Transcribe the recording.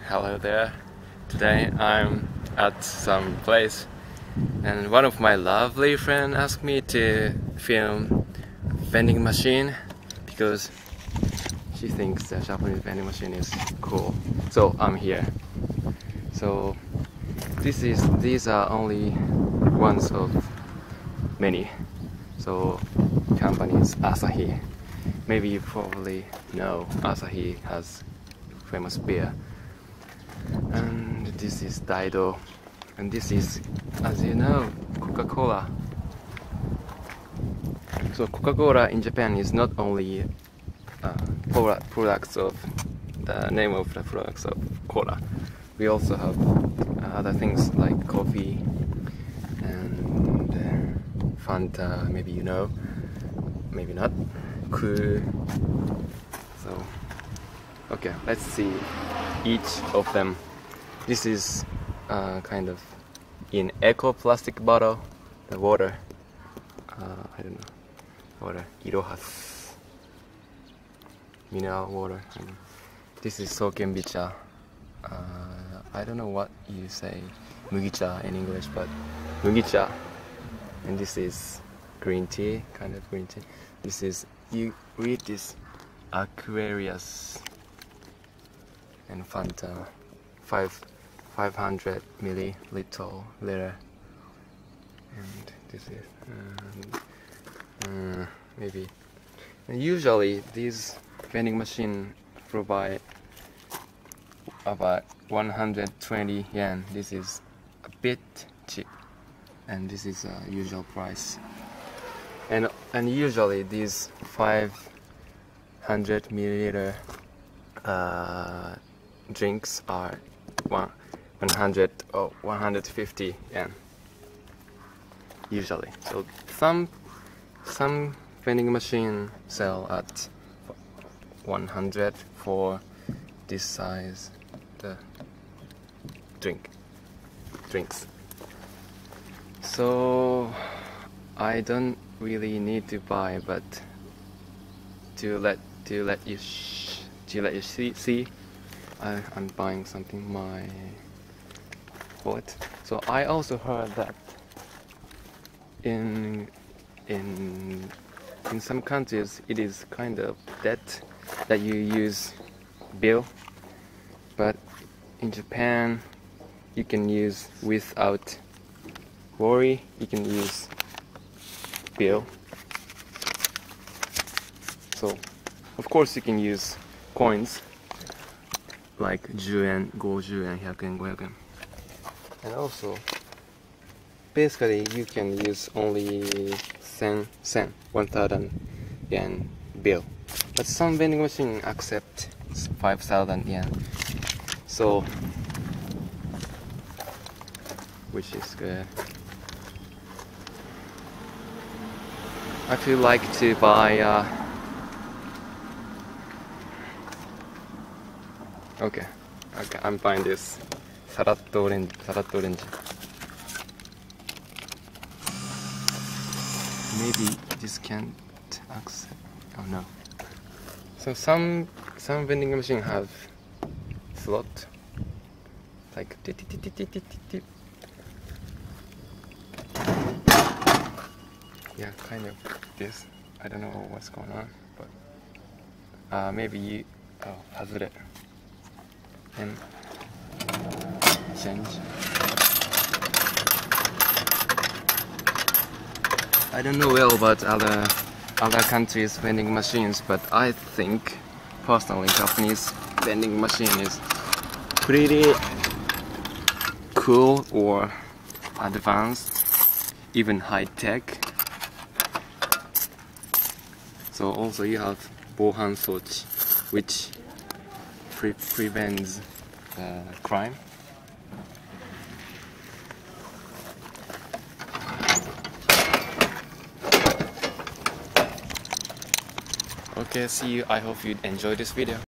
Hello there. Today I'm at some place and one of my lovely friends asked me to film a vending machine because she thinks the Japanese vending machine is cool. So I'm here. So these are only ones of many. So company is Asahi. Maybe you probably know Asahi has famous beer. And this is Daido, and this is, as you know, Coca-Cola. So Coca-Cola in Japan is not only products of the name of the products of cola. We also have other things like coffee and Fanta. Maybe you know, maybe not. Cool. So okay, let's see each of them. This is kind of in eco plastic bottle, the water, I don't know, water, Irohas, mineral water. This is sokenbicha. I don't know what you say, mugicha in English, but mugicha. And this is green tea, kind of green tea. This is, you read this, Aquarius. And Fanta, 500 milliliter, and this is maybe. And usually these vending machine provide about 120 yen. This is a bit cheap, and this is a usual price. And usually these 500 milliliter drinks are 100 or 150 yen usually. So some vending machine sell at 100 for this size the drinks. So I don't really need to buy, but to let you see, I'm buying something my wallet. So I also heard that in some countries it is kind of debt that you use bill, but in Japan you can use without worry. You can use bill. So of course you can use coins like 10 yen, 50 yen, 100 yen, 500 yen. And also, basically you can use only 1000 yen bill. But some vending machine accept 5,000 yen. So, which is good. I feel like to buy Okay, I'm buying this Saratto orange. Maybe this can't accept. Oh no. So some vending machine have slot like tip. Yeah, kind of this. I don't know what's going on, but maybe you hazure. And change. I don't know well about other countries' vending machines, but I think personally Japanese vending machine is pretty cool or advanced, even high tech. So also you have bohan sochi, which prevents crime. Okay, see you. I hope you enjoyed this video.